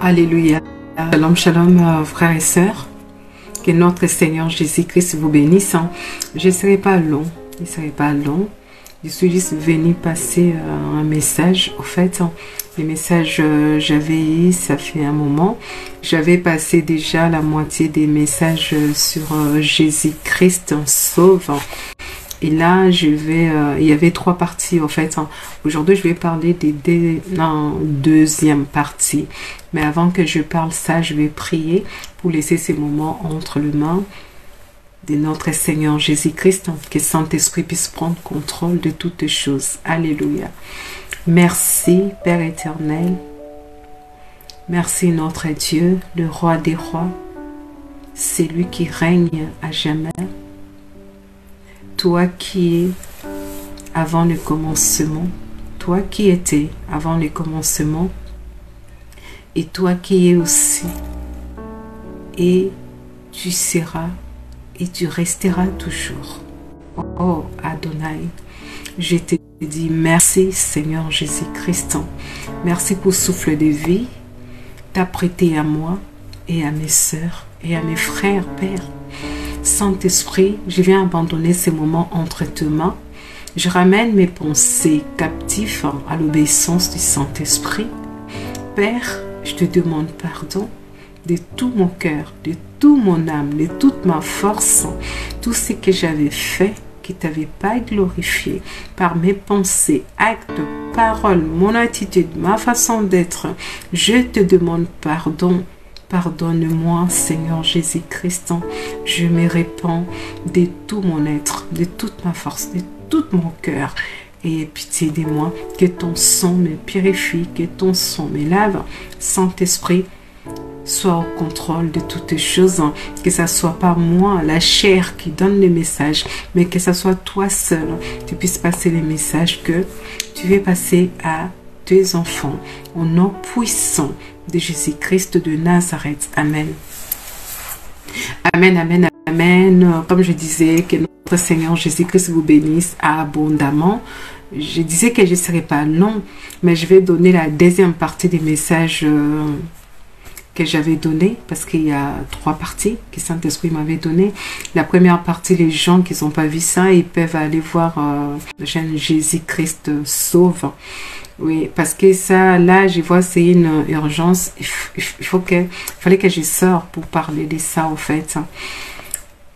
Alléluia. Shalom, shalom, frères et sœurs. Que notre Seigneur Jésus-Christ vous bénisse. Je ne serai pas long. Je ne serai pas long. Je suis juste venu passer un message. Au fait, les messages j'avais, ça fait un moment. J'avais passé déjà la moitié des messages sur Jésus-Christ sauve. Et là, il y avait 3 parties en fait. Aujourd'hui, je vais parler des deuxième partie. Mais avant que je parle ça, je vais prier pour laisser ces moments entre les mains de notre Seigneur Jésus-Christ. Que Saint-Esprit puisse prendre contrôle de toutes choses. Alléluia. Merci, Père éternel. Merci, notre Dieu, le roi des rois. C'est lui qui règne à jamais. Toi qui es avant le commencement, toi qui étais avant le commencement, et toi qui es aussi, et tu seras, et tu resteras toujours. Oh Adonai, je te dis merci Seigneur Jésus-Christ, merci pour souffle de vie, t'as prêté à moi, et à mes sœurs, et à mes frères, Père. Saint-Esprit, je viens abandonner ces moments entre tes mains. Je ramène mes pensées captives à l'obéissance du Saint-Esprit. Père, je te demande pardon de tout mon cœur, de toute mon âme, de toute ma force, tout ce que j'avais fait qui ne t'avait pas glorifié par mes pensées, actes, paroles, mon attitude, ma façon d'être. Je te demande pardon. Pardonne-moi, Seigneur Jésus-Christ. Je me répands de tout mon être, de toute ma force, de tout mon cœur. Et pitié de moi, que ton sang me purifie, que ton sang me lave. Saint-Esprit, sois au contrôle de toutes choses. Que ce ne soit pas moi, la chair, qui donne les messages, mais que ce soit toi seul. Tu puisses passer les messages que tu veux passer à tes enfants. Au nom puissant de Jésus-Christ de Nazareth. Amen. Amen, amen, amen. Comme je disais, que notre Seigneur Jésus-Christ vous bénisse abondamment. Je disais que je ne serai pas long, mais je vais donner la deuxième partie des messages que j'avais donné, parce qu'il y a 3 parties que Saint-Esprit m'avait donné. La première partie, les gens qui n'ont pas vu ça, ils peuvent aller voir la chaîne Jésus-Christ sauve. Oui, parce que ça, là, je vois, c'est une urgence. Il fallait que je sorte pour parler de ça, en fait.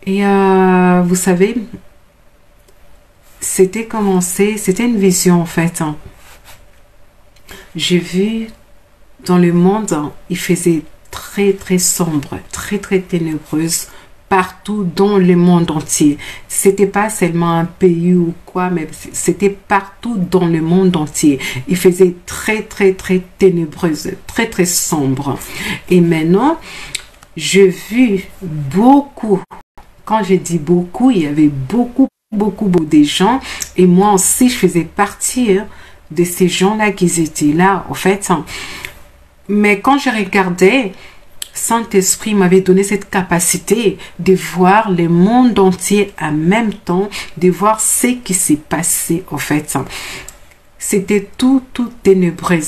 Et vous savez, c'était une vision, en fait. J'ai vu dans le monde, il faisait très, très sombre, très, très ténébreuse, partout dans le monde entier. C'était pas seulement un pays ou quoi, mais c'était partout dans le monde entier. Il faisait très, très, très ténébreuse, très, très sombre. Et maintenant, j'ai vu beaucoup, quand je dis beaucoup, il y avait beaucoup de gens. Et moi aussi, je faisais partie de ces gens-là qui étaient là, en fait. Mais quand je regardais, Saint-Esprit m'avait donné cette capacité de voir le monde entier en même temps, de voir ce qui s'est passé en fait. C'était tout ténébreux.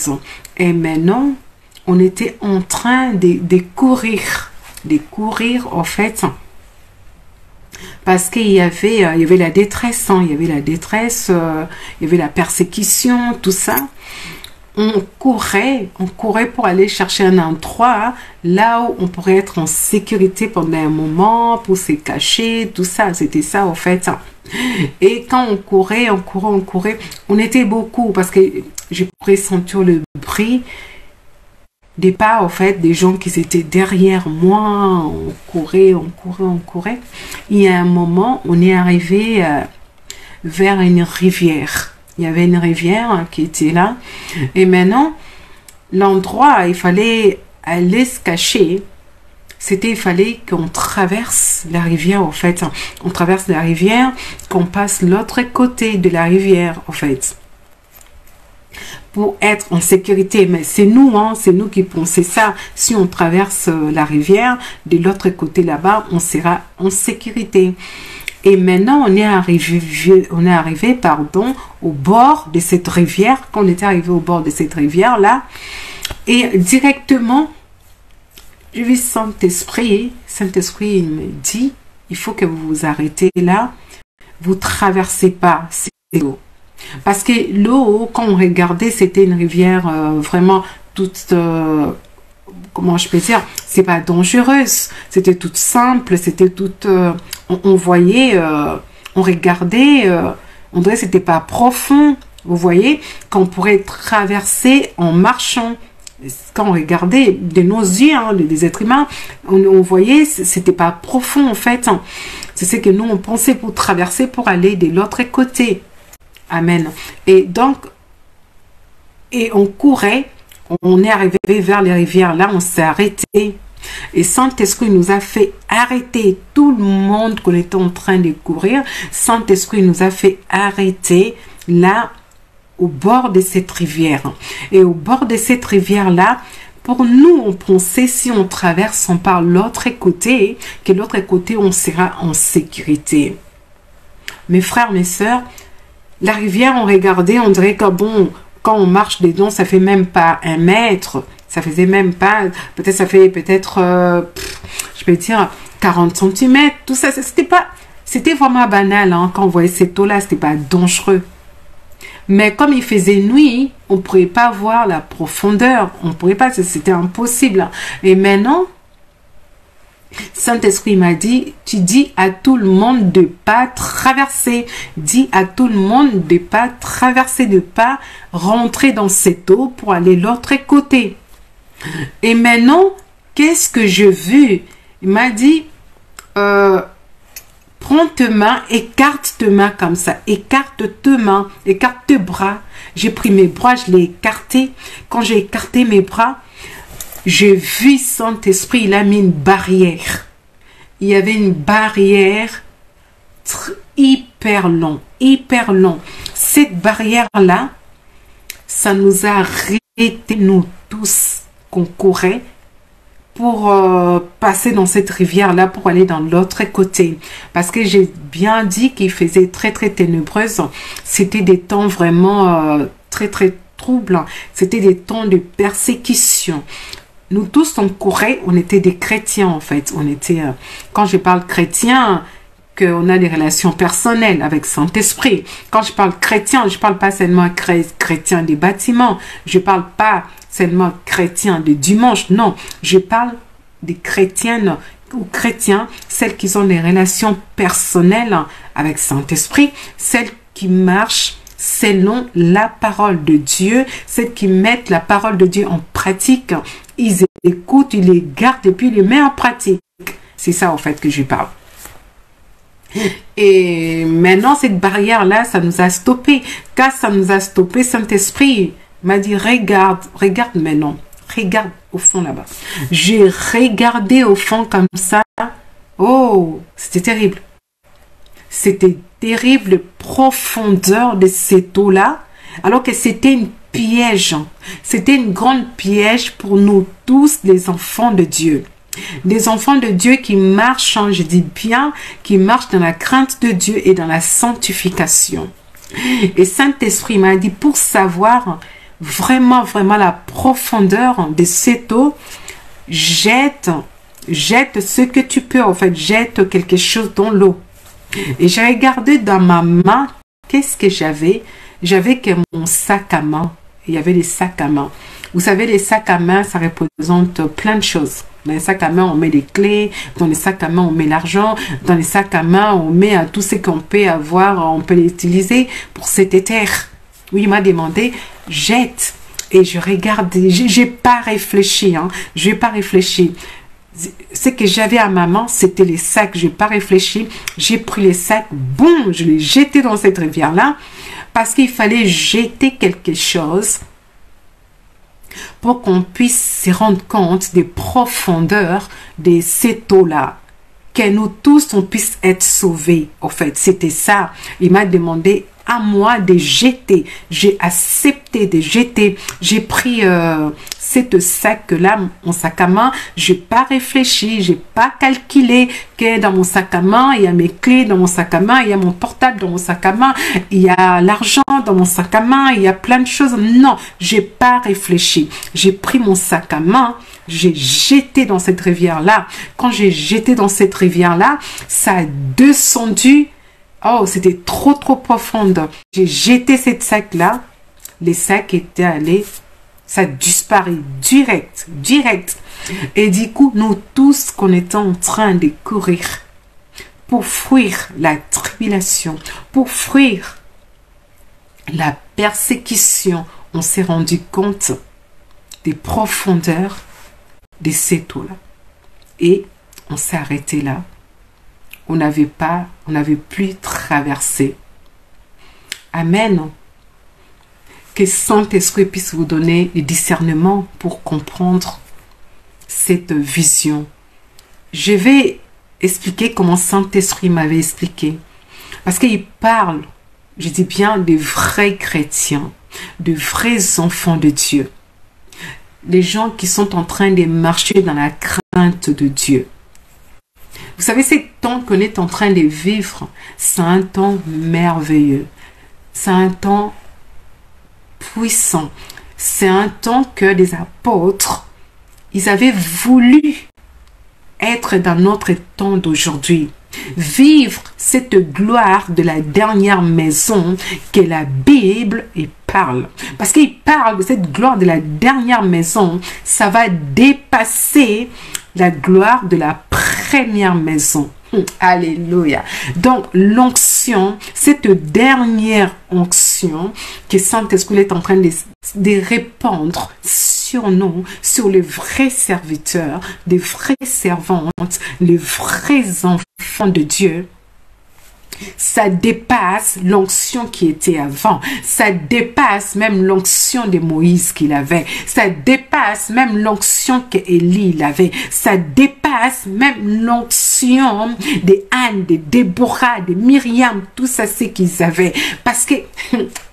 Et maintenant, on était en train de courir en fait. Parce qu'il y avait la détresse, il y avait la détresse, il y avait la persécution, tout ça. On courait pour aller chercher un endroit là où on pourrait être en sécurité pendant un moment, pour se cacher, tout ça, c'était ça en fait. Et quand on courait, on était beaucoup parce que je pourrais sentir le bruit des pas en fait, des gens qui étaient derrière moi, on courait. Il y a un moment, on est arrivé vers une rivière. Il y avait une rivière qui était là. Et maintenant, l'endroit, il fallait aller se cacher. Il fallait qu'on traverse la rivière, en fait. On traverse la rivière, qu'on passe l'autre côté de la rivière, en fait. Pour être en sécurité. Mais c'est nous qui pensons ça. Si on traverse la rivière, de l'autre côté là-bas, on sera en sécurité. Et maintenant, on est arrivé, au bord de cette rivière. Quand on était arrivé au bord de cette rivière-là, et directement, Je vis Saint-Esprit. Saint-Esprit, il me dit, il faut que vous vous arrêtez là. Vous traversez pas l'eau. Parce que l'eau, quand on regardait, c'était une rivière vraiment toute... comment je peux dire, c'est pas dangereuse, c'était toute simple, c'était toute, on voyait, on regardait, on dirait que c'était pas profond, vous voyez, qu'on pourrait traverser en marchant. Quand on regardait de nos yeux, hein, des êtres humains, on voyait, c'était pas profond en fait. C'est ce que nous on pensait pour traverser, pour aller de l'autre côté. Amen. Et donc, et on courait. On est arrivé vers les rivières, là, on s'est arrêté. Et Saint-Esprit nous a fait arrêter tout le monde qu'on était en train de courir. Saint-Esprit nous a fait arrêter là, au bord de cette rivière. Et au bord de cette rivière-là, pour nous, on pensait si on traverse, on part l'autre côté, que l'autre côté, on sera en sécurité. Mes frères, mes sœurs, la rivière, on regardait, on dirait que bon... Quand on marche dedans, ça fait même pas 1 mètre. Ça faisait même pas... Peut-être ça fait je peux dire 40 cm. Tout ça, c'était pas... C'était vraiment banal. Hein, quand on voyait cette eau-là, c'était pas dangereux. Mais comme il faisait nuit, on ne pourrait pas voir la profondeur. On ne pourrait pas... C'était impossible. Et maintenant... Saint-Esprit m'a dit, tu dis à tout le monde de pas traverser. Dis à tout le monde de pas traverser, de pas rentrer dans cette eau pour aller de l'autre côté. Et maintenant, qu'est-ce que je veux? Il m'a dit, prends tes mains, écarte tes mains comme ça. Écarte tes mains, écarte tes bras. J'ai pris mes bras, je l'ai écarté. Quand j'ai écarté mes bras, j'ai vu Saint-Esprit, il a mis une barrière. Il y avait une barrière hyper longue, hyper longue. Cette barrière-là, ça nous a arrêté, nous tous, qu'on courait pour passer dans cette rivière-là, pour aller dans l'autre côté. Parce que j'ai bien dit qu'il faisait très, très ténébreuse. C'était des temps vraiment très, très troublants. C'était des temps de persécution. Nous tous, on courait, on était des chrétiens en fait. On était, quand je parle chrétien, qu'on a des relations personnelles avec Saint-Esprit. Quand je parle chrétien, je parle pas seulement chrétien des bâtiments. Je parle pas seulement chrétien de dimanche. Non, je parle des chrétiennes ou chrétiens, celles qui ont des relations personnelles avec Saint-Esprit, celles qui marchent selon la parole de Dieu, celles qui mettent la parole de Dieu en pratique. Ils écoutent, ils les gardent et puis ils les mettent en pratique. C'est ça en fait que je parle. Et maintenant, cette barrière-là, ça nous a stoppé. Quand ça nous a stoppé, Saint-Esprit m'a dit, regarde maintenant. Regarde au fond là-bas. J'ai regardé au fond comme ça. Oh, c'était terrible. C'était terrible, profondeur de cette eau-là. Alors que c'était une piège. C'était une grande piège pour nous tous, les enfants de Dieu. Des enfants de Dieu qui marchent, je dis bien, qui marchent dans la crainte de Dieu et dans la sanctification. Et Saint-Esprit m'a dit, pour savoir vraiment, vraiment la profondeur de cette eau, jette ce que tu peux, en fait, jette quelque chose dans l'eau. Et j'ai regardé dans ma main, qu'est-ce que j'avais? J'avais que mon sac à main. Il y avait des sacs à main. Vous savez, les sacs à main, ça représente plein de choses. Dans les sacs à main, on met les clés. Dans les sacs à main, on met l'argent. Dans les sacs à main, on met tout ce qu'on peut avoir. On peut l'utiliser pour cet éther. Oui, il m'a demandé, jette. Et je regardais. J'ai pas réfléchi. Hein. Je n'ai pas réfléchi. Ce que j'avais à ma main, c'était les sacs. Je n'ai pas réfléchi. J'ai pris les sacs. Boum, je les jeté dans cette rivière-là. Parce qu'il fallait jeter quelque chose pour qu'on puisse se rendre compte des profondeurs de cette eau-là. Que nous tous, on puisse être sauvés. En fait, c'était ça. Il m'a demandé à moi de jeter. J'ai accepté de jeter. J'ai pris cette sac-là, mon sac à main. Je n'ai pas réfléchi, je n'ai pas calculé que dans mon sac à main, il y a mes clés dans mon sac à main, il y a mon portable dans mon sac à main, il y a l'argent dans mon sac à main, il y a plein de choses. Non, je n'ai pas réfléchi. J'ai pris mon sac à main, j'ai jeté dans cette rivière-là. Quand j'ai jeté dans cette rivière-là, ça a descendu. Oh, c'était trop profonde. J'ai jeté cette sac-là. Les sacs étaient allés. Ça disparaît direct. Et du coup, nous tous qu'on était en train de courir pour fuir la tribulation, pour fuir la persécution, on s'est rendu compte des profondeurs de cette eau-là. Et on s'est arrêté là. On n'avait plus traversé. Amen. Que Saint-Esprit puisse vous donner le discernement pour comprendre cette vision. Je vais expliquer comment Saint-Esprit m'avait expliqué. Parce qu'il parle, je dis bien, des vrais chrétiens, de vrais enfants de Dieu. Les gens qui sont en train de marcher dans la crainte de Dieu. Vous savez, ce temps qu'on est en train de vivre, c'est un temps merveilleux. C'est un temps puissant. C'est un temps que les apôtres, ils avaient voulu être dans notre temps d'aujourd'hui. Vivre cette gloire de la dernière maison que la Bible parle. Parce qu'il parle de cette gloire de la dernière maison, ça va dépasser la gloire de la première maison. Alléluia. Donc, l'onction, cette dernière onction que Saint-Esprit est en train de répandre sur nous, sur les vrais serviteurs, les vraies servantes, les vrais enfants de Dieu, ça dépasse l'onction qui était avant. Ça dépasse même l'onction de Moïse qu'il avait. Ça dépasse même l'onction qu'Élie avait. Ça dépasse même l'onction de Anne, de Déborah, de Myriam, tout ça c'est qu'ils avaient. Parce que,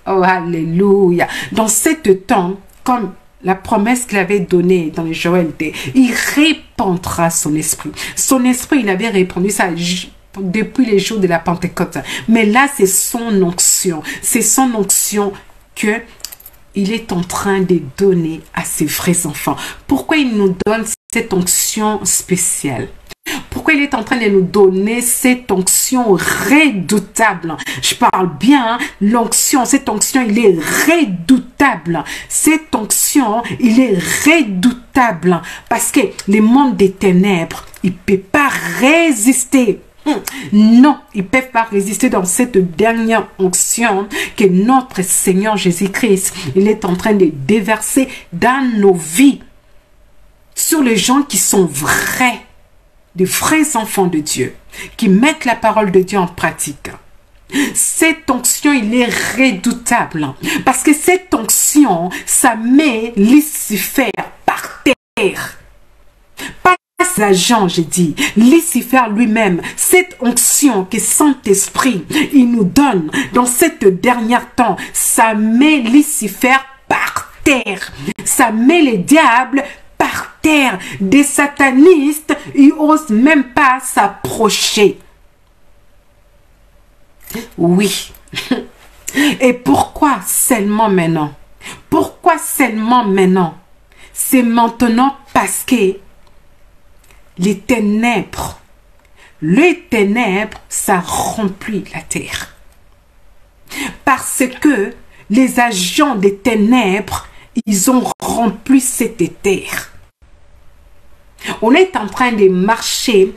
oh alléluia, dans ce temps, comme la promesse qu'il avait donnée dans les Joël, il répandra son esprit. Son esprit, il avait répandu ça depuis les jours de la Pentecôte. Mais là, c'est son onction. C'est son onction que il est en train de donner à ses vrais enfants. Pourquoi il nous donne cette onction spéciale? Pourquoi il est en train de nous donner cette onction redoutable? Je parle bien, hein? L'onction, cette onction, il est redoutable. Cette onction, il est redoutable. Parce que le monde des ténèbres, il ne peut pas résister. Non, ils ne peuvent pas résister dans cette dernière onction que notre Seigneur Jésus-Christ, il est en train de déverser dans nos vies sur les gens qui sont vrais, des vrais enfants de Dieu, qui mettent la parole de Dieu en pratique. Cette onction, il est redoutable parce que cette onction, ça met Lucifer par terre. Pas l'agent, j'ai dit, Lucifer lui-même, cette onction que Saint-Esprit, il nous donne dans cette dernière temps, ça met Lucifer par terre. Ça met les diables par terre. Des satanistes, ils n'osent même pas s'approcher. Oui. Et pourquoi seulement maintenant? Pourquoi seulement maintenant? C'est maintenant parce que les ténèbres, ça remplit la terre. Parce que les agents des ténèbres, ils ont rempli cette terre. On est en train de marcher,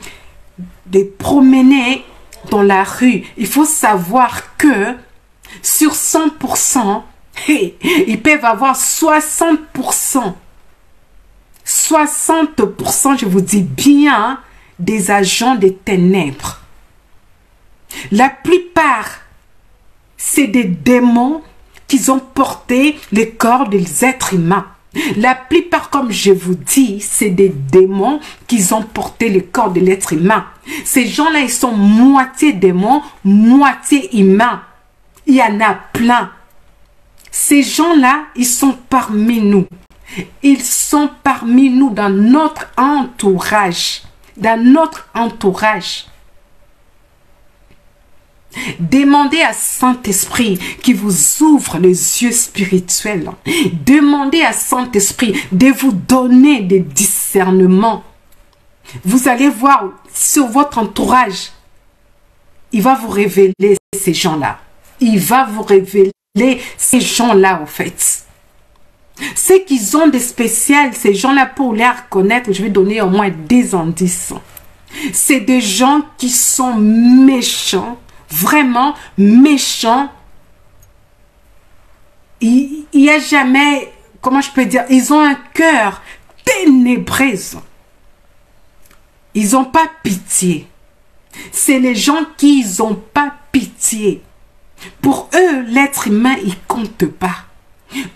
de promener dans la rue. Il faut savoir que sur 100%, ils peuvent avoir 60%. 60%, je vous dis bien, des agents des ténèbres. La plupart, c'est des démons qui ont porté le corps des êtres humains. La plupart, comme je vous dis, c'est des démons qui ont porté le corps de l'être humain. Ces gens-là, ils sont moitié démons, moitié humains. Il y en a plein. Ces gens-là, ils sont parmi nous. Ils sont parmi nous dans notre entourage. Dans notre entourage. Demandez à Saint-Esprit qui vous ouvre les yeux spirituels. Demandez à Saint-Esprit de vous donner des discernements discernement. Vous allez voir sur votre entourage, il va vous révéler ces gens-là. Il va vous révéler ces gens-là, en fait. C'est qu'ils ont des spéciales, ces gens-là, pour les reconnaître, je vais donner au moins des indices. C'est des gens qui sont méchants, vraiment méchants. Il n'y a jamais, comment je peux dire, ils ont un cœur ténébreux. Ils n'ont pas pitié. C'est les gens qui n'ont pas pitié. Pour eux, l'être humain, il compte pas.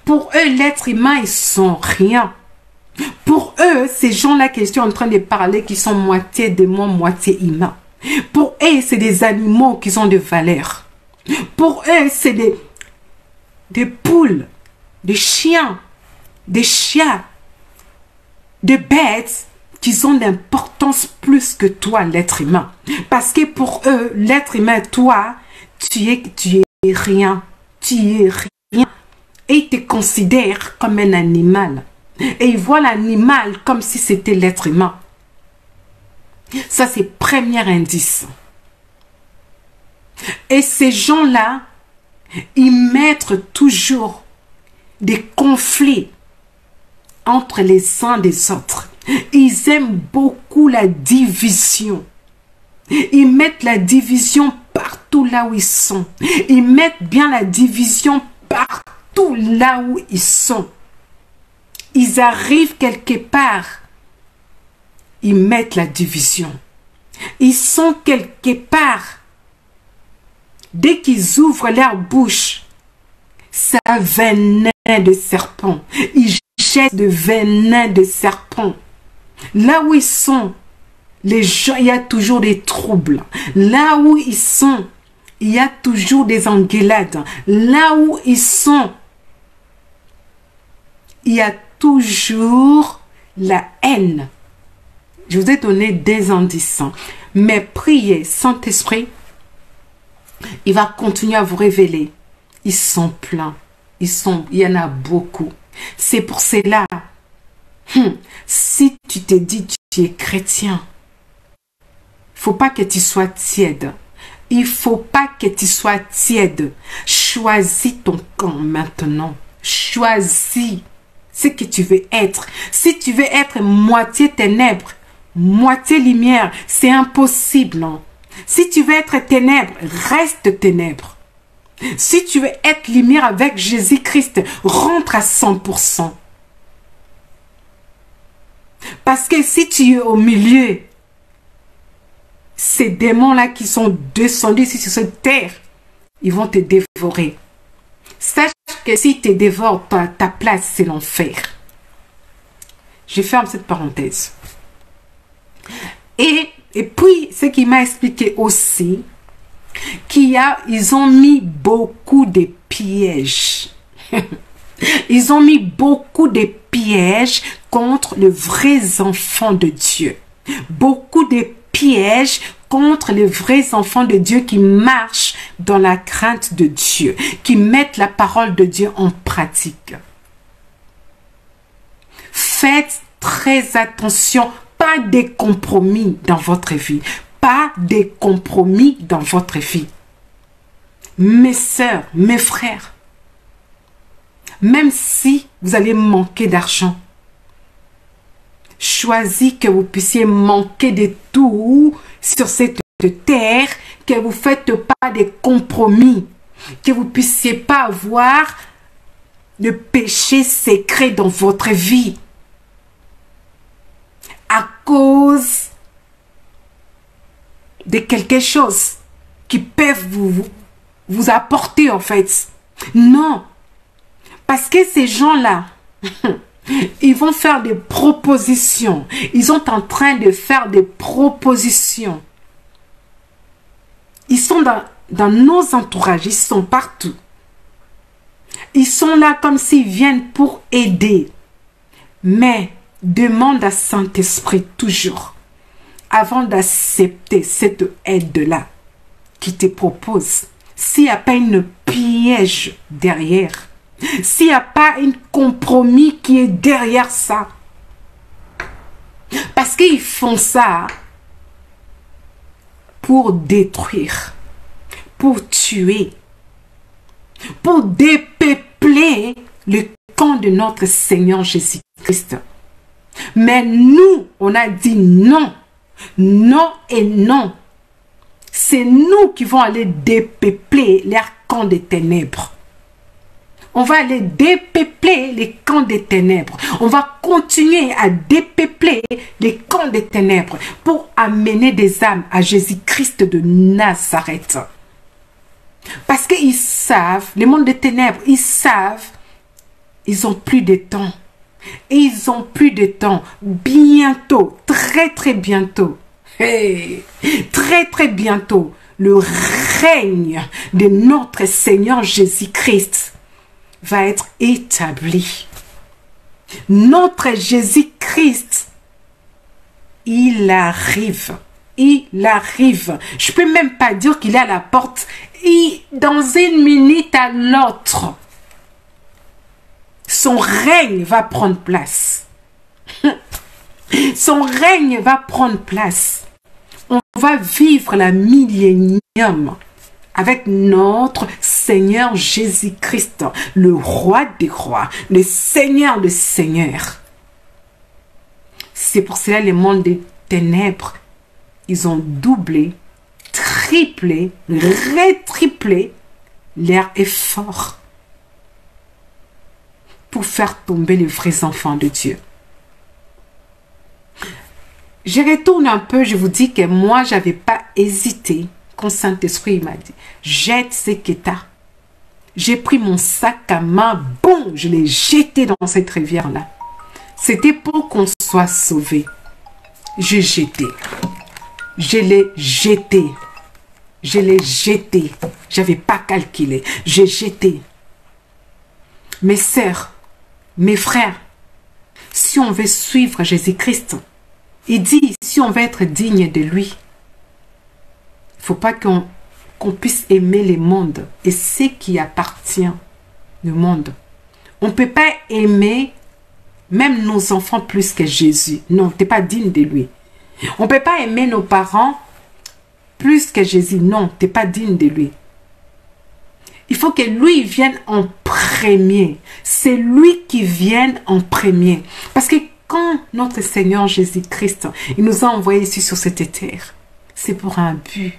Pour eux, l'être humain, ils sont rien. Pour eux, ces gens-là que je suis en train de parler, qui sont moitié démons, moitié humains. Pour eux, c'est des animaux qui ont de valeur. Pour eux, c'est des poules, des chiens, des chats, des bêtes qui ont d'importance plus que toi, l'être humain. Parce que pour eux, l'être humain, toi, tu es rien. Tu es rien. Et ils te considèrent comme un animal. Et ils voient l'animal comme si c'était l'être humain. Ça, c'est le premier indice. Et ces gens-là, ils mettent toujours des conflits entre les uns des autres. Ils aiment beaucoup la division. Ils mettent la division partout là où ils sont. Ils mettent bien la division partout là où ils sont. Ils arrivent quelque part. Ils mettent la division. Ils sont quelque part. Dès qu'ils ouvrent leur bouche, ça venin de serpent. Ils jettent de venin de serpent. Là où ils sont, les gens, il y a toujours des troubles. Là où ils sont, il y a toujours des engueulades. Là où ils sont, il y a toujours la haine. Je vous ai donné des indices. Mais priez, Saint-Esprit, il va continuer à vous révéler. Ils sont pleins. Il y en a beaucoup. C'est pour cela, si tu te dis tu es chrétien, il ne faut pas que tu sois tiède. Il ne faut pas que tu sois tiède. Choisis ton camp maintenant. Choisis ce que tu veux être. Si tu veux être moitié ténèbres, moitié lumière, c'est impossible. Non? Si tu veux être ténèbres, reste ténèbres. Si tu veux être lumière avec Jésus-Christ, rentre à 100%. Parce que si tu es au milieu, ces démons-là qui sont descendus sur cette terre, ils vont te dévorer. Sache que si tu te dévores, ta place, c'est l'enfer. Je ferme cette parenthèse. Et puis, ce qui m'a expliqué aussi, ils ont mis beaucoup de pièges. Ils ont mis beaucoup de pièges contre les vrais enfants de Dieu. Beaucoup de pièges contre les vrais enfants de Dieu qui marchent dans la crainte de Dieu, qui mettent la parole de Dieu en pratique. Faites très attention, pas de compromis dans votre vie. Pas de compromis dans votre vie. Mes sœurs, mes frères, même si vous allez manquer d'argent, choisis que vous puissiez manquer de tout sur cette terre, que vous ne faites pas de compromis, que vous ne puissiez pas avoir de péché secret dans votre vie à cause de quelque chose qui peuvent vous apporter en fait. Non. Parce que ces gens-là, ils vont faire des propositions. Ils sont en train de faire des propositions. Ils sont dans nos entourages. Ils sont partout. Ils sont là comme s'ils viennent pour aider. Mais demande à Saint-Esprit toujours, avant d'accepter cette aide-là qui te propose, s'il n'y a pas une piège derrière, s'il n'y a pas un compromis qui est derrière ça, Parce qu'ils font ça pour détruire, pour tuer, pour dépeupler le camp de notre Seigneur Jésus-Christ. Mais nous, on a dit non, non et non. C'est nous qui vont aller dépeupler les camps des ténèbres. On va aller dépeupler les camps des ténèbres. On va continuer à dépeupler les camps des ténèbres pour amener des âmes à Jésus-Christ de Nazareth. Parce qu'ils savent, les mondes des ténèbres, ils savent, ils ont plus de temps. Ils ont plus de temps. Bientôt, très très bientôt, hey, très bientôt, le règne de notre Seigneur Jésus-Christ va être établi. Notre Jésus-Christ, il arrive. Il arrive. Je peux même pas dire qu'il est à la porte. Dans une minute à l'autre, son règne va prendre place. Son règne va prendre place. On va vivre la millénium avec notre Seigneur Jésus-Christ, le roi des rois, le Seigneur des seigneurs. C'est pour cela les mondes des ténèbres, ils ont doublé, triplé, rétriplé leur effort pour faire tomber les vrais enfants de Dieu. Je retourne un peu, je vous dis que moi, je n'avais pas hésité quand Saint-Esprit m'a dit, jette ce que tu as. J'ai pris mon sac à main, boum, je l'ai jeté dans cette rivière-là. C'était pour qu'on soit sauvé. J'ai jeté. Je l'ai jeté. Je l'ai jeté. Je n'avais pas calculé. J'ai jeté. Mes sœurs, mes frères, si on veut suivre Jésus-Christ, il dit, si on veut être digne de lui, il ne faut pas qu'on puisse aimer le monde et ce qui appartient au monde. On ne peut pas aimer même nos enfants plus que Jésus. Non, tu n'es pas digne de lui. On ne peut pas aimer nos parents plus que Jésus. Non, tu n'es pas digne de lui. Il faut que lui vienne en premier. C'est lui qui vienne en premier. Parce que quand notre Seigneur Jésus-Christ, il nous a envoyés ici sur cette terre, c'est pour un but.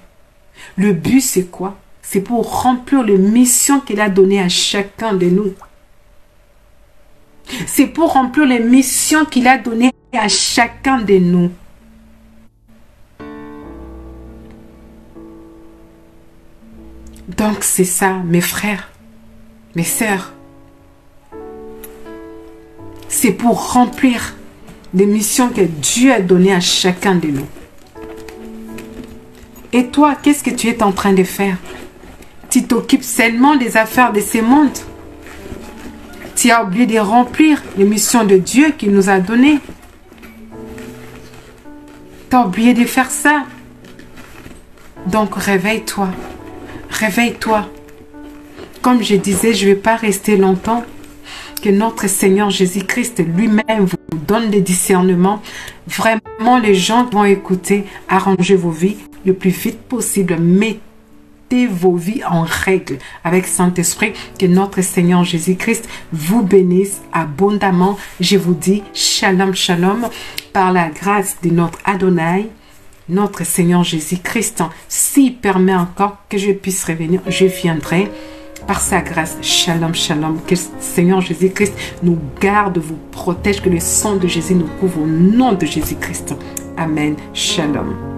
Le but, c'est quoi? C'est pour remplir les missions qu'il a données à chacun de nous. C'est pour remplir les missions qu'il a données à chacun de nous. Donc c'est ça, mes frères, mes sœurs. C'est pour remplir les missions que Dieu a données à chacun de nous. Et toi, qu'est-ce que tu es en train de faire? Tu t'occupes seulement des affaires de ce monde. Tu as oublié de remplir les missions de Dieu qu'il nous a données. Tu as oublié de faire ça. Donc réveille-toi. Réveille-toi. Comme je disais, je ne vais pas rester longtemps. Que notre Seigneur Jésus-Christ lui-même vous donne des discernements. Vraiment, les gens qui vont écouter, arrangez vos vies le plus vite possible. Mettez vos vies en règle avec Saint-Esprit. Que notre Seigneur Jésus-Christ vous bénisse abondamment. Je vous dis shalom, shalom. Par la grâce de notre Adonai, notre Seigneur Jésus-Christ, s'il permet encore que je puisse revenir, je viendrai. Par sa grâce, shalom, shalom, que le Seigneur Jésus-Christ nous garde, vous protège, que le sang de Jésus nous couvre au nom de Jésus-Christ. Amen, shalom.